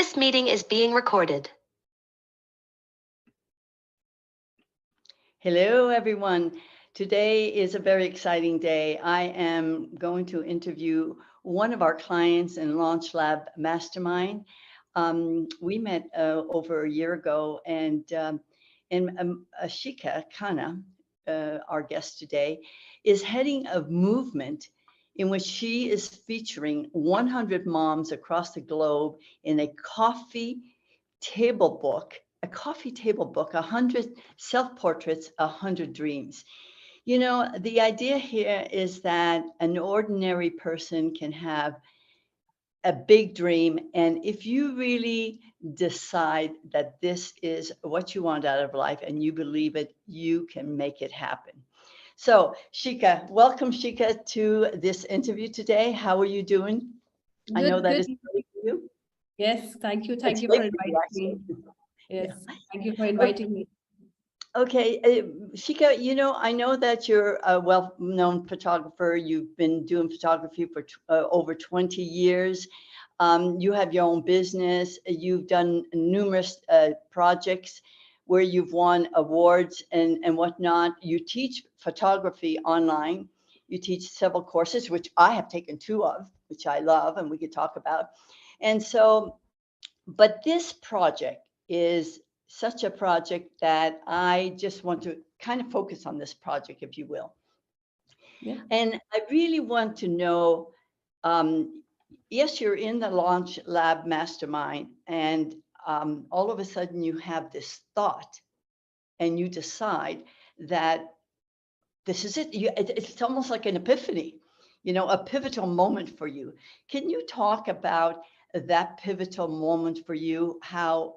This meeting is being recorded. Hello, everyone. Today is a very exciting day. I am going to interview one of our clients in Launch Lab Mastermind. We met over a year ago, and Shikha Khanna, our guest today, is heading a movement in which she is featuring 100 moms across the globe in a coffee table book, 100 self-portraits, 100 dreams. You know, the idea here is that an ordinary person can have a big dream. And if you really decide that this is what you want out of life and you believe it, you can make it happen. So Shikha, welcome Shikha to this interview today. How are you doing? I know that is great for you. Yes, thank you. Thank you for inviting me. Yes, thank you for inviting me. Okay, Shikha, you know, I know that you're a well-known photographer. You've been doing photography for over 20 years. You have your own business. You've done numerous projects where you've won awards and whatnot. You teach photography online. You teach several courses, which I have taken 2 of, which I love, and we could talk about. And so, but this project is such a project that I just want to kind of focus on this project, if you will. Yeah. And I really want to know, yes, you're in the Launch Lab Mastermind, and all of a sudden you have this thought and you decide that this is it. It's almost like an epiphany, you know, a pivotal moment for you. Can you talk about that pivotal moment for you, how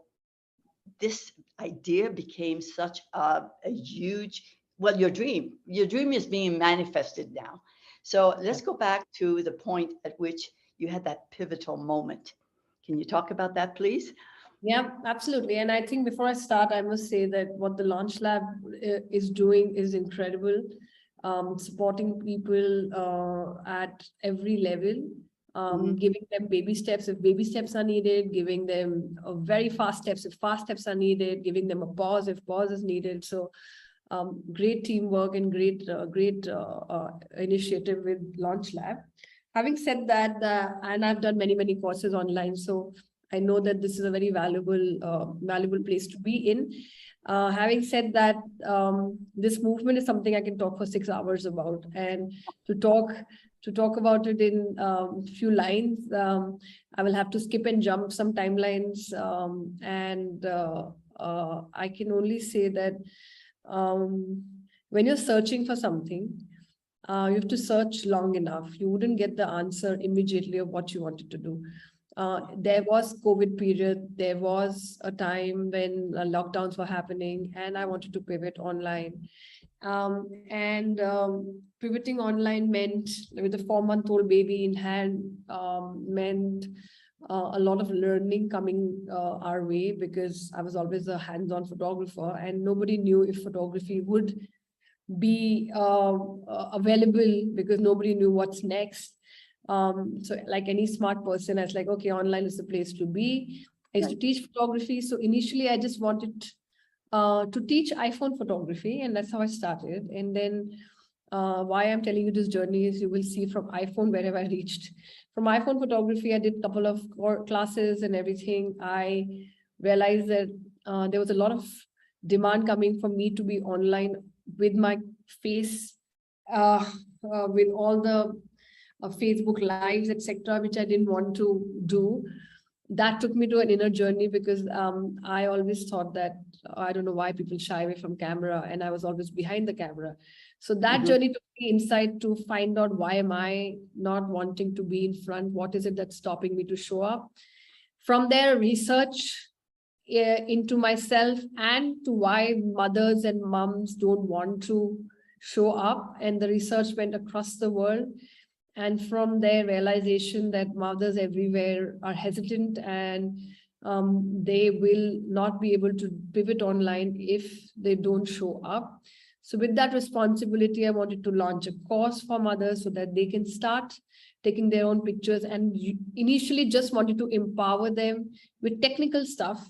this idea became such a huge, well, your dream is being manifested now. So let's go back to the point at which you had that pivotal moment. Can you talk about that, please? Yeah, absolutely. And I think before I start, I must say that what the Launch Lab is doing is incredible, supporting people at every level. Giving them baby steps if baby steps are needed, giving them very fast steps if fast steps are needed, giving them a pause if pause is needed. So great teamwork and great initiative with Launch Lab. Having said that, and I've done many courses online, so I know that this is a very valuable place to be in. Having said that, this movement is something I can talk for 6 hours about, and to talk about it in few lines, I will have to skip and jump some timelines, and I can only say that when you're searching for something, you have to search long enough. You wouldn't get the answer immediately of what you wanted to do. There was COVID period. There was a time when lockdowns were happening and I wanted to pivot online. Pivoting online meant, with a 4-month-old baby in hand, meant a lot of learning coming our way, because I was always a hands-on photographer and nobody knew if photography would be available, because nobody knew what's next. So like any smart person, I was like, okay, online is the place to be. I used to teach photography. So initially I just wanted to teach iPhone photography, and that's how I started. And then why I'm telling you this journey is you will see from iPhone where have I reached. From iPhone photography, I did a couple of classes and everything. I realized that there was a lot of demand coming for me to be online with my face, with all the Facebook lives, etc., which I didn't want to do. That took me to an inner journey, because I always thought that I don't know why people shy away from camera, and I was always behind the camera. So that journey took me inside to find out, why am I not wanting to be in front? What is it that's stopping me to show up? From there, research into myself and to why mothers and moms don't want to show up. And the research went across the world. And from there, realization that mothers everywhere are hesitant, and they will not be able to pivot online if they don't show up. So with that responsibility, I wanted to launch a course for mothers so that they can start taking their own pictures, and initially just wanted to empower them with technical stuff.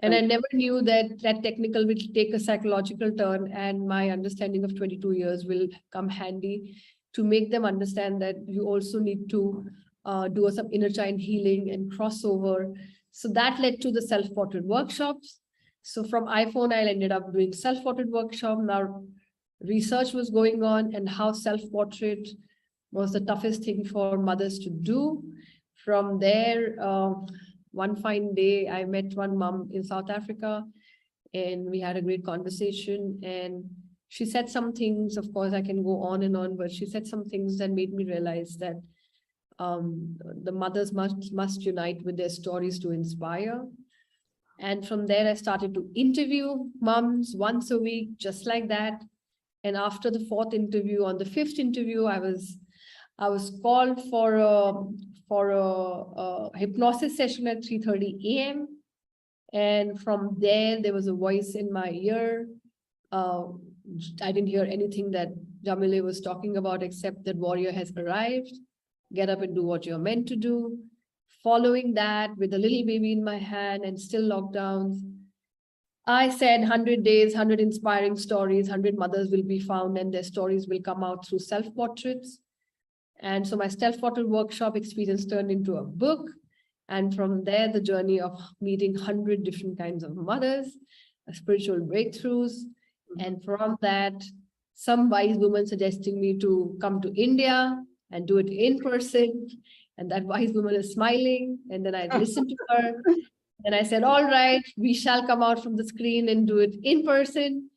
And I never knew that that technical will take a psychological turn, and my understanding of 22 years will come handy to make them understand that you also need to do some inner child healing and crossover. So that led to the self-portrait workshops. So from iPhone, I ended up doing self-portrait workshop. Now research was going on and how self-portrait was the toughest thing for mothers to do. From there, one fine day, I met one mom in South Africa, and we had a great conversation. And she said some things, of course, I can go on and on, but she said some things that made me realize that the mothers must unite with their stories to inspire. And from there, I started to interview moms once a week, just like that. And after the fourth interview, on the fifth interview, I was called for a hypnosis session at 3:30 a.m. And from there was a voice in my ear. I didn't hear anything that Jamile was talking about, except that warrior has arrived. Get up and do what you're meant to do. Following that, with a little baby in my hand and still lockdowns, I said 100 days, 100 inspiring stories, 100 mothers will be found, and their stories will come out through self-portraits. And so my self-portrait workshop experience turned into a book. And from there, the journey of meeting 100 different kinds of mothers, spiritual breakthroughs. And from that, some wise woman suggesting me to come to India and do it in person. And that wise woman is smiling. And then I listened to her. And I said, all right, we shall come out from the screen and do it in person.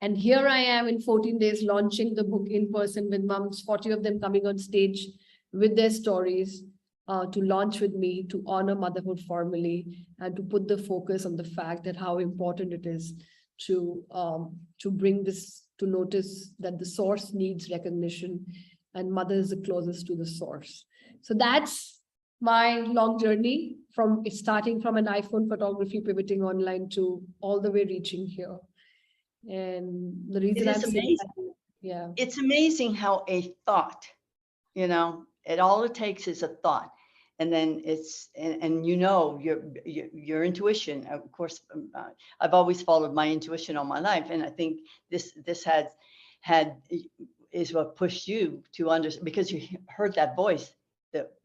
And here I am in 14 days launching the book in person with moms, 40 of them coming on stage with their stories to launch with me, to honor motherhood formally, and to put the focus on the fact that how important it is to bring this, to notice that the source needs recognition and mother is the closest to the source. So that's my long journey from starting from an iPhone photography, pivoting online to all the way reaching here. And the reason I'm saying that, yeah, it's amazing how a thought, all it takes is a thought, and then it's and your intuition. Of course, I've always followed my intuition all my life, and I think this is what pushed you to understand, because you heard that voice.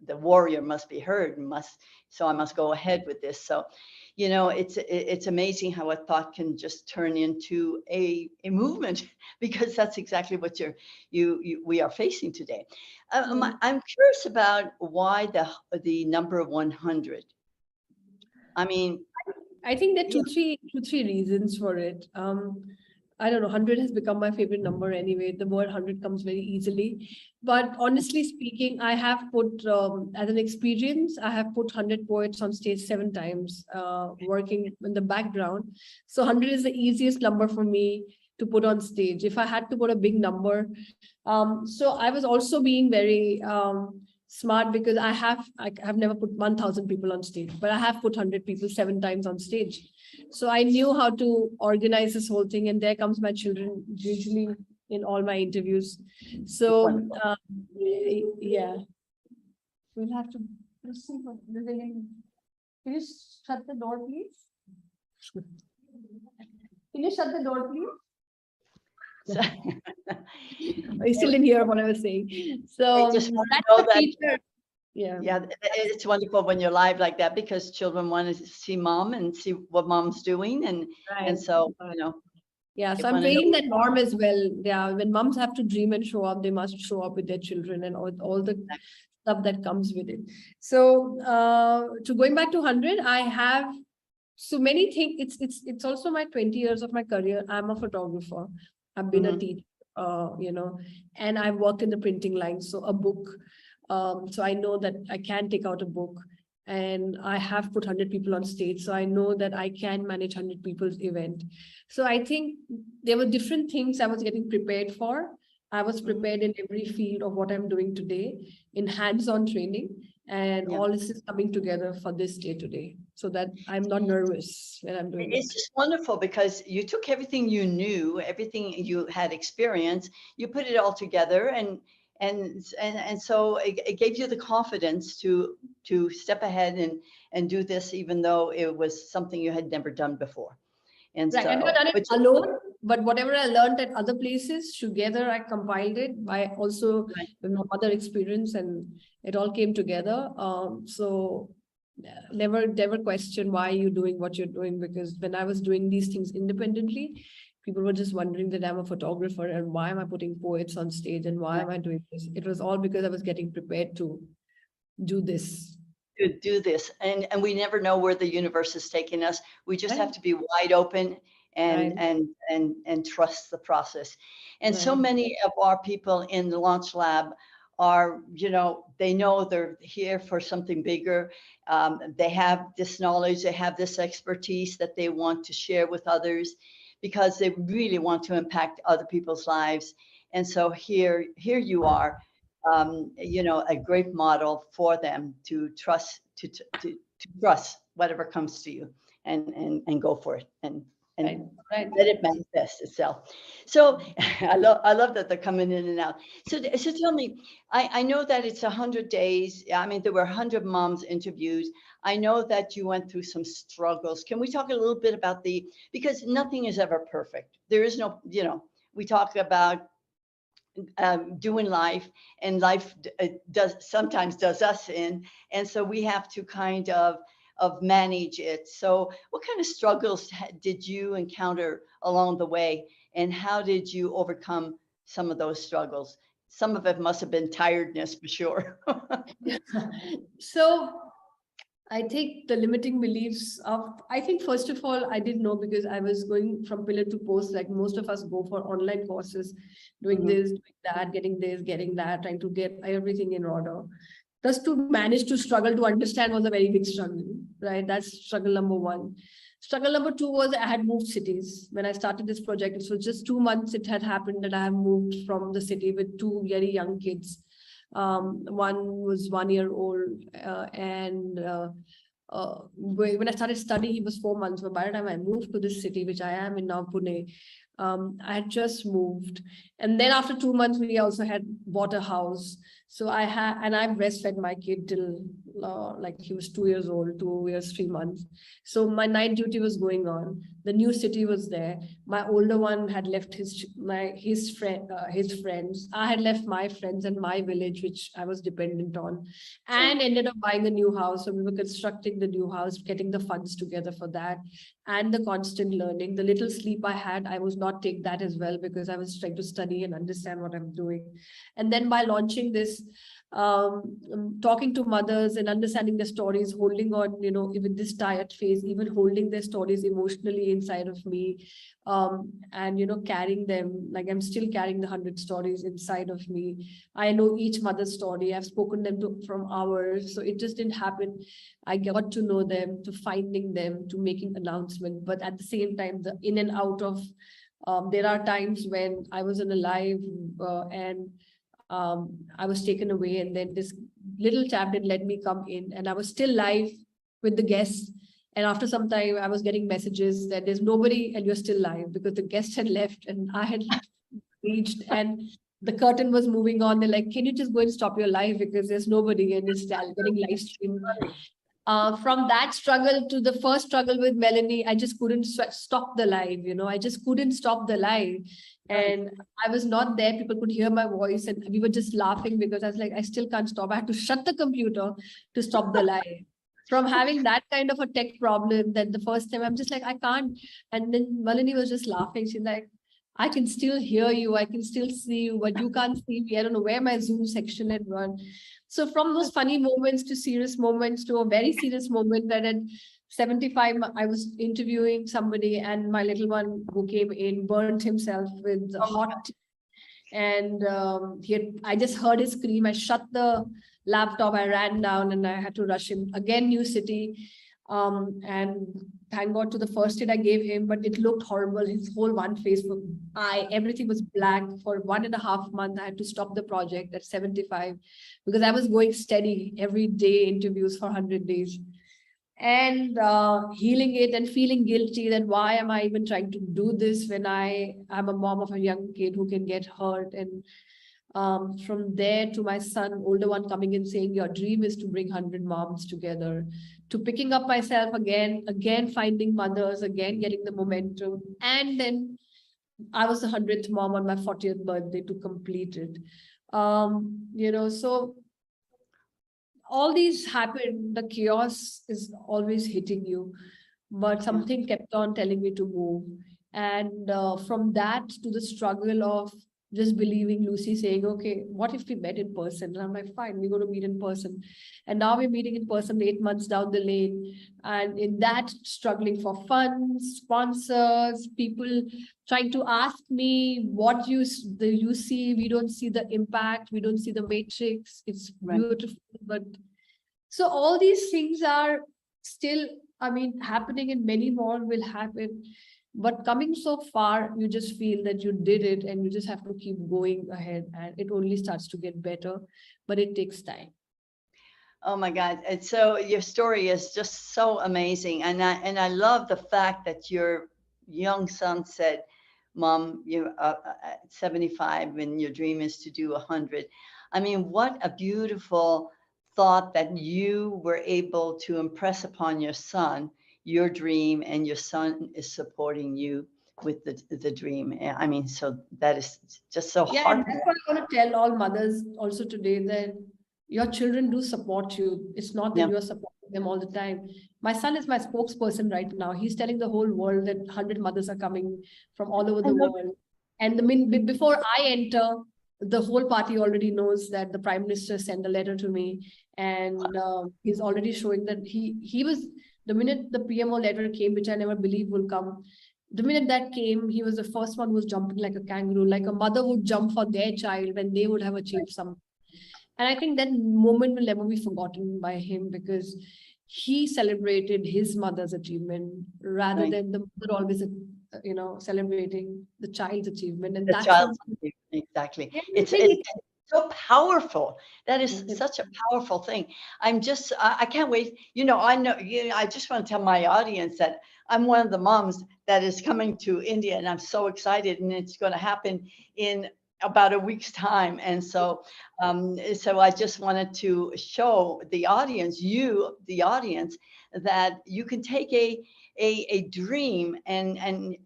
The warrior must be heard, so I must go ahead with this. So, it's amazing how a thought can just turn into a movement, because that's exactly what we are facing today. I'm curious about why the number 100. I mean, I think there are two, three reasons for it. I don't know, 100 has become my favorite number anyway. The word 100 comes very easily. But honestly speaking, I have put, as an experience, I have put 100 poets on stage 7 times, working in the background. So 100 is the easiest number for me to put on stage. If I had to put a big number. So I was also being very smart, because I have never put 1,000 people on stage, but I have put 100 people 7 times on stage. So I knew how to organize this whole thing, and there comes my children usually in all my interviews. So yeah, we'll have to listen for the beginning. Can you shut the door, please? Can you shut the door, please? I still didn't hear what I was saying. So that's the feature. Yeah, it's wonderful when you're live like that, because children want to see mom and see what mom's doing, and so Yeah, so I'm breaking that norm as well. Yeah, when moms have to dream and show up, they must show up with their children and all the stuff that comes with it. So to going back to 100, I have so many things. It's also my 20 years of my career. I'm a photographer. I've been a teacher, and I've worked in the printing line. So a book. So I know that I can take out a book, and I have put 100 people on stage. So I know that I can manage 100 people's event. So I think there were different things I was getting prepared for. I was prepared in every field of what I'm doing today in hands-on training, and all this is coming together for this day today, so that I'm not nervous when I'm doing it. It's just wonderful, because you took everything you knew, everything you had experienced, you put it all together, and And so it gave you the confidence to step ahead and do this, even though it was something you had never done before. And Right. so, I never done it but alone, but whatever I learned at other places, together I compiled it. I also Right. with my other experience, and it all came together. So never question why you're doing what you're doing, because when I was doing these things independently, people were just wondering that I'm a photographer and why am I putting poets on stage and why am I doing this? It was all because I was getting prepared to do this. to do this, and we never know where the universe is taking us. We just Right. have to be wide open and Right. and trust the process. And so Right. many of our people in the launch lab are, you know, they know they're here for something bigger. They have this knowledge, they have this expertise that they want to share with others because they really want to impact other people's lives. And so here you are, you know, a great model for them to trust, to trust whatever comes to you, and go for it, and Right. Right. let it manifest itself. So I love that they're coming in and out. So tell me, I know that it's 100 days. I mean, there were 100 moms interviews. I know that you went through some struggles. Can we talk a little bit about because nothing is ever perfect. There is no, you know, we talk about doing life, and life sometimes does us in, and so we have to kind of manage it. So what kind of struggles did you encounter along the way, and how did you overcome some of those struggles? Some of it must have been tiredness for sure. So I think the limiting beliefs of, I think first of all, I didn't know because I was going from pillar to post, like most of us go for online courses, doing this, doing that, getting that, trying to get everything in order. Just to manage to struggle to understand was a very big struggle, right? That's struggle number one. Struggle number two was I had moved cities. When I started this project, it was just 2 months it had happened that I have moved from the city with two very young kids. One was 1 year old, and when I started studying, he was 4 months. But by the time I moved to this city, which I am in now, Pune, I had just moved. And then after 2 months, we also had bought a house. So I breastfed my kid till like he was 2 years old, 2 years, 3 months. So my night duty was going on. The new city was there. My older one had left his friends. I had left my friends and my village, which I was dependent on, and ended up buying a new house. So we were constructing the new house, getting the funds together for that, and the constant learning. The little sleep I had, I was not take that as well because I was trying to study and understand what I'm doing. And then by launching this, talking to mothers and understanding their stories, holding on, you know, even this tired phase, even holding their stories emotionally inside of me, and, you know, carrying them, like I'm still carrying the 100 stories inside of me. I know each mother's story. I've spoken them from hours. So it just didn't happen. I got to know them, to finding them, to making announcement. But at the same time, the in and out of, there are times when I was in a live and I was taken away, and then this little chap didn't let me come in, and I was still live with the guests. And after some time, I was getting messages that there's nobody and you're still live, because the guests had left and I had reached, and the curtain was moving on. They're like, can you just go and stop your live because there's nobody and it's getting live streamed. From that struggle to the first struggle with Melanie, I just couldn't stop the live, you know, I just couldn't stop the live. And I was not there. People could hear my voice and we were just laughing because I was like, I still can't stop. I had to shut the computer to stop the live. From having that kind of a tech problem, that the first time I'm just like, I can't. And then Melanie was just laughing. She's like, I can still hear you. I can still see you, but you can't see me. I don't know where my Zoom section had run. So from those funny moments to serious moments to a very serious moment that at 75, I was interviewing somebody and my little one who came in burned himself with hot tea. And I just heard his scream. I shut the laptop, I ran down and I had to rush him. Again, new city. And thank God to the first aid I gave him, but it looked horrible. His whole one face, everything was black. For 1.5 months, I had to stop the project at 75 because I was going steady every day, interviews for 100 days. And healing it and feeling guilty that why am I even trying to do this when I am a mom of a young kid who can get hurt. And From there to my son, older one, coming in saying, your dream is to bring 100 moms together, to picking up myself again finding mothers, again getting the momentum. And then I was the 100th mom on my 40th birthday to complete it. So all these happen, the chaos is always hitting you, but something kept on telling me to move. And from that to the struggle of just believing, Lucy saying, okay, what if we met in person? And I'm like, fine, we're going to meet in person. And now we're meeting in person 8 months down the lane. And in that, struggling for funds, sponsors, people trying to ask me what you see. We don't see the impact. We don't see the matrix. It's beautiful. But so all these things are still, happening, and many more will happen. But coming so far, you just feel that you did it and you just have to keep going ahead, and it only starts to get better, but it takes time. Oh my God. And so your story is just so amazing. And I love the fact that your young son said, Mom, you're 75 and your dream is to do 100. I mean, what a beautiful thought that you were able to impress upon your son, your dream, and your son is supporting you with the dream. I mean, so that is just so Yeah, and that's what I want to tell all mothers also today, that your children do support you. It's not that you're supporting them all the time. My son is my spokesperson right now. He's telling the whole world that 100 mothers are coming from all over the world. And before I enter, the whole party already knows that the Prime Minister sent a letter to me, and he's already showing that he was, the minute the PMO letter came, which I never believed will come, the minute that came, he was the first one who was jumping like a kangaroo, like a mother would jump for their child when they would have achieved something. And I think that moment will never be forgotten by him, because he celebrated his mother's achievement rather than the mother always, celebrating the child's achievement. And the child's exactly. It's so powerful. That is such a powerful thing. I can't wait. I just want to tell my audience that I'm one of the moms that is coming to India, and I'm so excited, and it's going to happen in about a week's time. And so I just wanted to show the audience, the audience, that you can take a dream and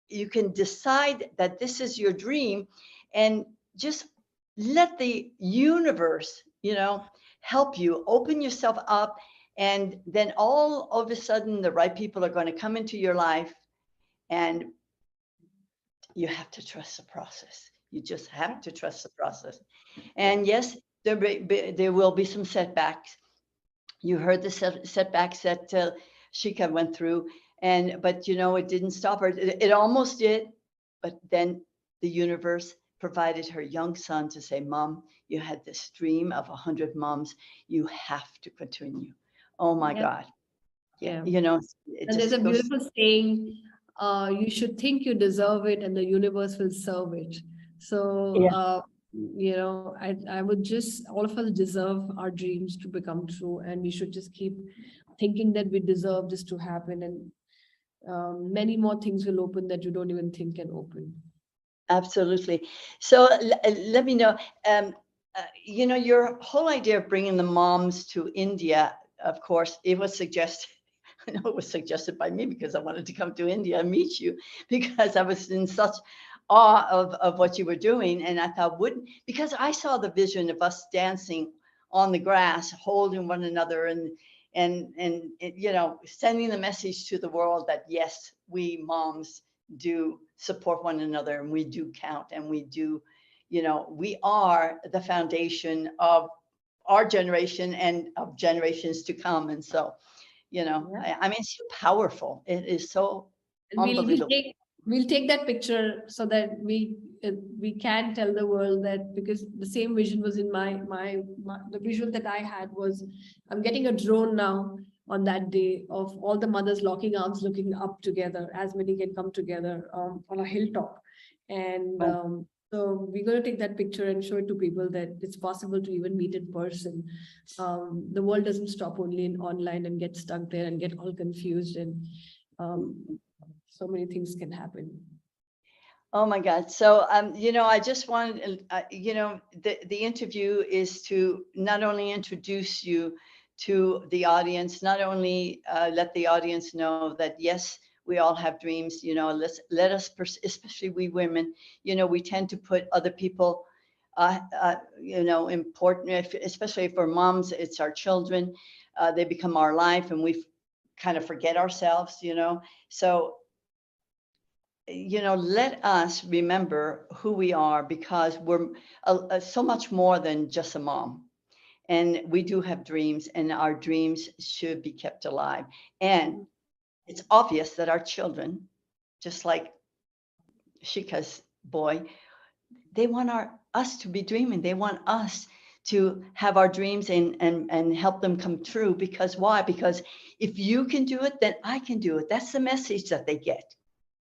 you can decide that this is your dream, and just let the universe, help you open yourself up. And then all of a sudden, the right people are going to come into your life, and you have to trust the process. You just have to trust the process. And yes, there will be some setbacks. You heard the setbacks that Shikha went through, but it didn't stop her. It almost did, but then the universe provided her young son to say, Mom, you had this dream of 100 moms. You have to continue. Oh my God. Yeah. And there's a beautiful saying, you should think you deserve it and the universe will serve it. So, I would just, all of us deserve our dreams to become true, and we should just keep thinking that we deserve this to happen, and many more things will open that you don't even think can open. Absolutely. So let me know, your whole idea of bringing the moms to India, of course, it was suggested. I know it was suggested by me because I wanted to come to India and meet you, because I was in such awe of what you were doing. And I thought, because I saw the vision of us dancing on the grass, holding one another, and sending the message to the world that, yes, we moms do support one another, and we do count, and we do, we are the foundation of our generation and of generations to come. And so, it's so powerful. It is so unbelievable. We'll take that picture so that we can tell the world that, because the same vision was in the visual that I had was, I'm getting a drone now on that day of all the mothers locking arms, looking up together, as many can come together on a hilltop. And so we're going to take that picture and show it to people that it's possible to even meet in person. The world doesn't stop only in online and get stuck there and get all confused, and so many things can happen. Oh my God. So, I just wanted, the interview is to not only introduce you to the audience, not only let the audience know that, yes, we all have dreams, let us, especially we women, we tend to put other people, important, especially for moms, it's our children, they become our life and we kind of forget ourselves, So, let us remember who we are because we're so much more than just a mom. And we do have dreams, and our dreams should be kept alive. And it's obvious that our children, just like Shikha's boy, they want us to be dreaming. They want us to have our dreams and help them come true. Because why? Because if you can do it, then I can do it. That's the message that they get.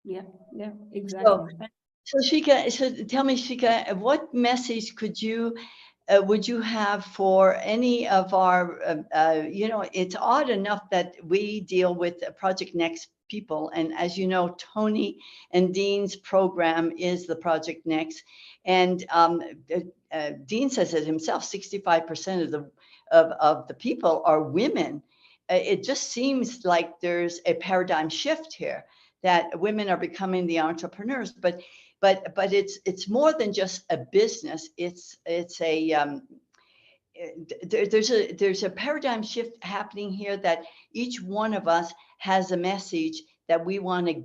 Yeah, So, exactly. so Shikha, so tell me, Shikha, what message would you have for any of our, it's odd enough that we deal with Project Next people. And as you know, Tony and Dean's program is the Project Next. And Dean says it himself, 65% of the people are women. It just seems like there's a paradigm shift here, that women are becoming the entrepreneurs, but it's more than just a business. It's a there's a paradigm shift happening here, that each one of us has a message that we want to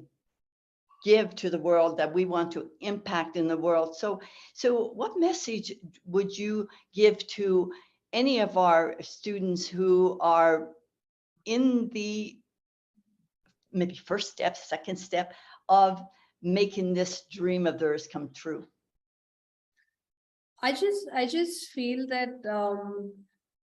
give to the world, that we want to impact in the world. So what message would you give to any of our students who are in the maybe first step, second step of making this dream of theirs come true? I just feel that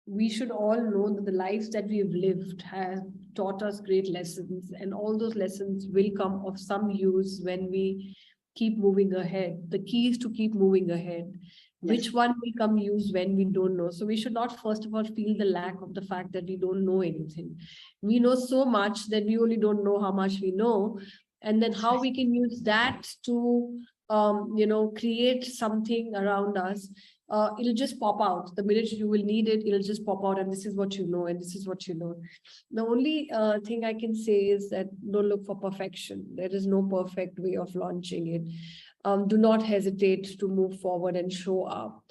we should all know that the lives that we've lived have taught us great lessons, and all those lessons will come of some use when we keep moving ahead. The key is to keep moving ahead. Which Yes. one will come use when we don't know? So we should not first of all feel the lack of the fact that we don't know anything. We know so much that we only don't know how much we know, and then how we can use that to create something around us. It'll just pop out the minute you will need it. It'll just pop out, and this is what you know, and this is what you know. The only thing I can say is that don't look for perfection. There is no perfect way of launching it. Do not hesitate to move forward and show up.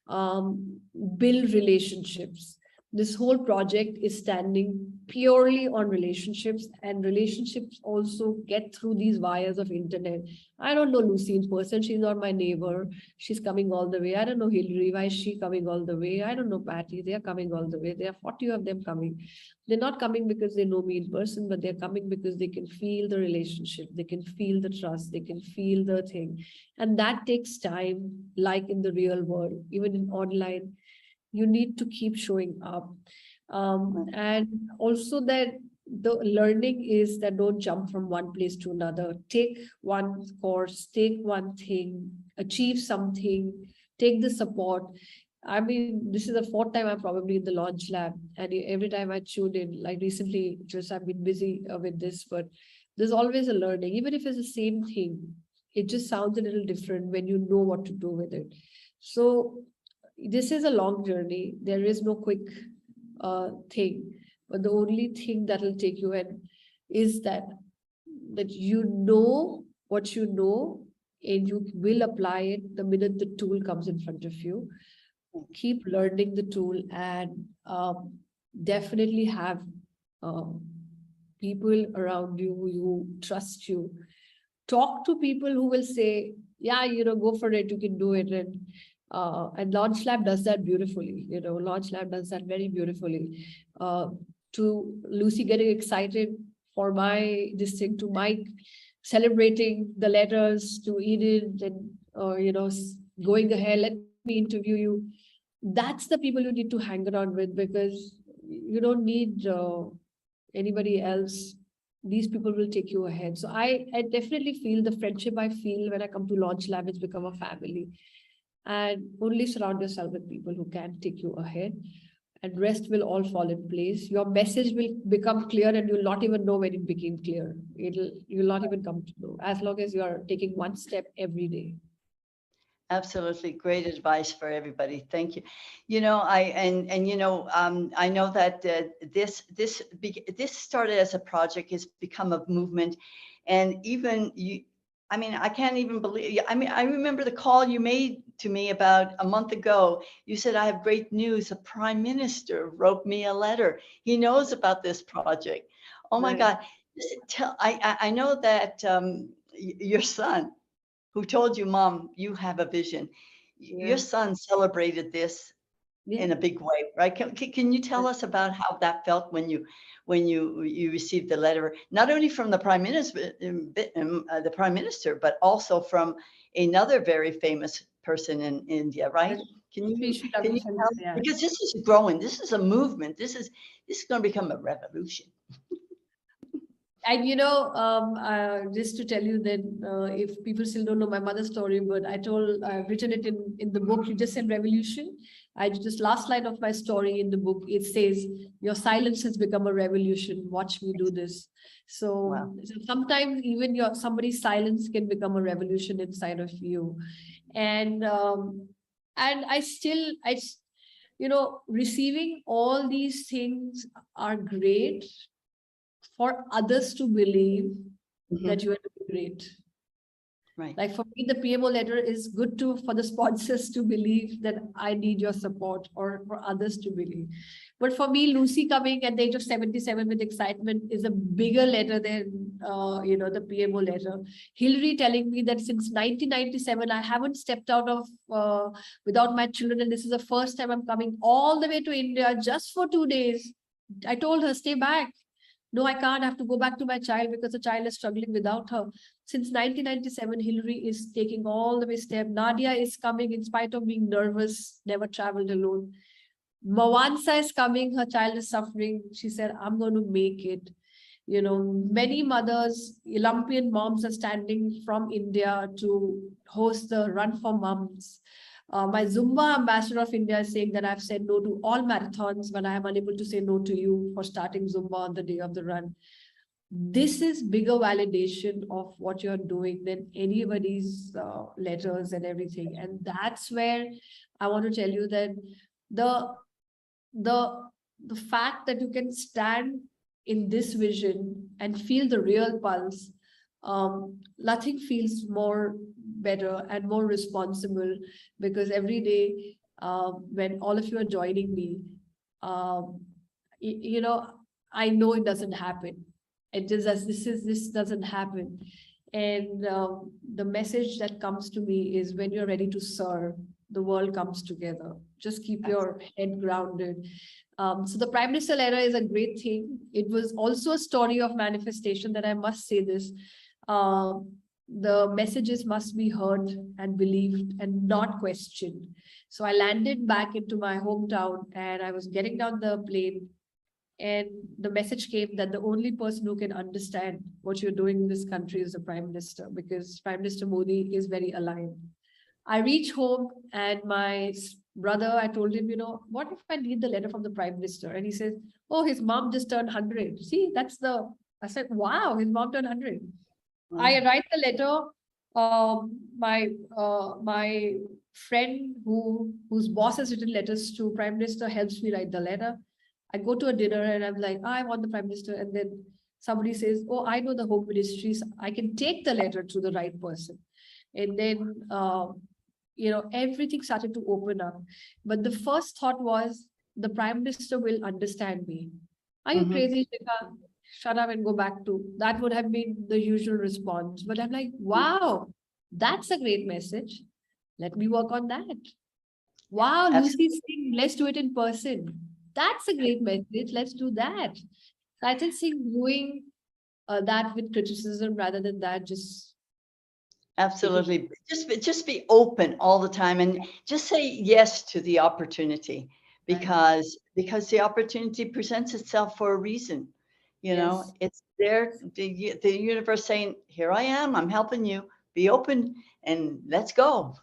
Build relationships. This whole project is standing purely on relationships, and relationships also get through these wires of internet. I don't know Lucy in person. She's not my neighbor. She's coming all the way. I don't know Hillary. Why is she coming all the way? I don't know Patty. They are coming all the way. There are 40 of them coming. They're not coming because they know me in person, but they're coming because they can feel the relationship. They can feel the trust. They can feel the thing. And that takes time, like in the real world, even in online. You need to keep showing up. And also that the learning is that don't jump from one place to another. Take one course, take one thing, achieve something, take the support. I mean, this is the fourth time I'm probably in the launch lab, and every time I tune in, like recently, just I've been busy with this, but there's always a learning, even if it's the same thing. It just sounds a little different when you know what to do with it. So this is a long journey. There is no quick thing, but the only thing that will take you in is that you know what you know, and you will apply it the minute the tool comes in front of you. Keep learning the tool, and definitely have people around you who trust you. Talk to people who will say, yeah, go for it, you can do it. And Launch Lab does that beautifully. Launch Lab does that very beautifully. To Lucy getting excited for this thing, to Mike celebrating the letters, to Eden, and going ahead, let me interview you. That's the people you need to hang around with, because you don't need anybody else. These people will take you ahead. So I definitely feel the friendship I feel when I come to Launch Lab, it's become a family. And only surround yourself with people who can take you ahead. and rest will all fall in place. Your message will become clear and you'll not even know when it became clear. You'll not even come to know, as long as you are taking one step every day. Absolutely. Great advice for everybody. Thank you. You know, I know that this started as a project, has become a movement. And even you, I mean, I can't even believe, I mean, I remember the call you made to me about a month ago. You said, I have great news. The Prime Minister wrote me a letter. He knows about this project. Oh my Right. God. I know that your son, who told you, Mom, you have a vision. Yeah. Your son celebrated this Yeah. in a big way, right? Can you tell us about how that felt when you received the letter, not only from the Prime Minister, but also from another very famous person in India, right? Can you tell? Yeah. Because this is growing. This is a movement. This is going to become a revolution. And just to tell you that if people still don't know my mother's story, but I've written it in the book. You just said revolution. Just last line of my story in the book, it says, your silence has become a revolution. Watch me do this. So, Wow. so sometimes even somebody's silence can become a revolution inside of you. And receiving all these things are great for others to believe that you are doing great. Right. Like for me, the PMO letter is good for the sponsors to believe that I need your support, or for others to believe. But for me, Lucy coming at the age of 77 with excitement is a bigger letter than, the PMO letter. Hillary telling me that since 1997, I haven't stepped out of without my children. And this is the first time I'm coming all the way to India just for 2 days. I told her, stay back. No, I can't. I have to go back to my child because the child is struggling without her. Since 1997, Hillary is taking all the way step. Nadia is coming in spite of being nervous, never traveled alone. Mawansa is coming. Her child is suffering. She said, I'm going to make it. Many mothers, Olympian moms are standing from India to host the Run for Moms. My Zumba ambassador of India is saying that I've said no to all marathons, but I am unable to say no to you for starting Zumba on the day of the run. This is bigger validation of what you're doing than anybody's letters and everything. And that's where I want to tell you that the fact that you can stand in this vision and feel the real pulse, nothing feels more better and more responsible, because every day when all of you are joining me, I know it doesn't happen. It just as this doesn't happen. And the message that comes to me is, when you're ready to serve, the world comes together. Just keep your head grounded. So the Prime Minister letter is a great thing. It was also a story of manifestation, that I must say this. The messages must be heard and believed and not questioned. So I landed back into my hometown and I was getting down the plane, and the message came that the only person who can understand what you're doing in this country is the Prime Minister, because Prime Minister Modi is very aligned. I reach home and my brother, I told him, what if I need the letter from the Prime Minister? And he says, oh, his mom just turned 100. See, I said, wow, his mom turned 100. Wow. I write the letter. My friend whose boss has written letters to Prime Minister helps me write the letter. I go to a dinner and I'm like, I want the Prime Minister. And then somebody says, oh, I know the Home Ministry. So I can take the letter to the right person. And then, everything started to open up. But the first thought was, the Prime Minister will understand me. Are you crazy, Shikha? Shut up and go back to, that would have been the usual response. But I'm like, wow, that's a great message. Let me work on that. Wow, Lucy's saying, let's do it in person. That's a great message. Let's do that. So I think doing that with criticism rather than that, just absolutely. Just be open all the time and just say yes to the opportunity, because the opportunity presents itself for a reason. It's there, the universe saying, here I am, I'm helping you, be open and let's go.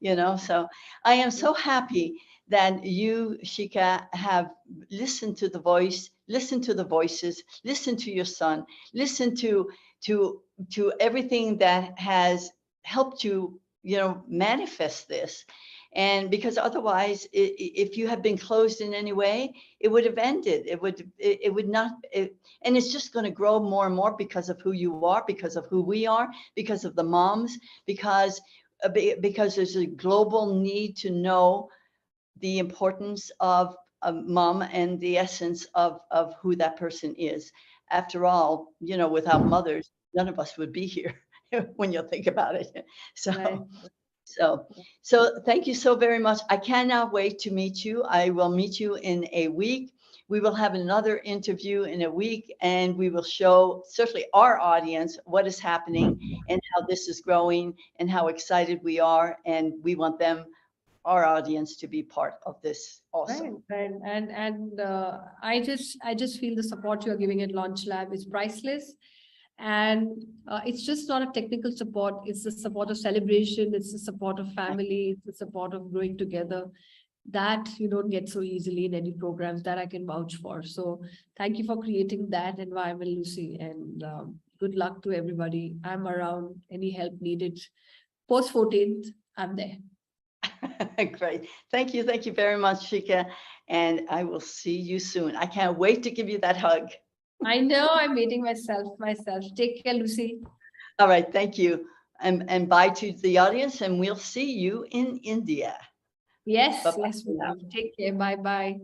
So I am so happy that you, Shikha, have listened to the voice, listened to the voices, listened to your son, listened to everything that has helped you, manifest this. And because otherwise, if you had been closed in any way, it would have ended. It would not, and it's just going to grow more and more because of who you are, because of who we are, because of the moms, because there's a global need to know the importance of a mom and the essence of who that person is. After all, without mothers, none of us would be here when you think about it. Right. So thank you so very much. I cannot wait to meet you. I will meet you in a week. We will have another interview in a week, and we will show certainly our audience what is happening and how this is growing and how excited we are. And we want them, our audience, to be part of this also. Right, right. And I just feel the support you're giving at Launch Lab is priceless. And it's just not a technical support, it's the support of celebration, it's the support of family, it's the support of growing together that you don't get so easily in any programs, that I can vouch for. So thank you for creating that environment, Lucy, and good luck to everybody. I'm around, any help needed. Post 14th, I'm there. Great. Thank you. Thank you very much, Shikha. And I will see you soon. I can't wait to give you that hug. I know I'm meeting myself. Take care, Lucy. All right. Thank you. And bye to the audience, and we'll see you in India. Yes, Bye-bye yes, we for now. will. Take care. Bye bye.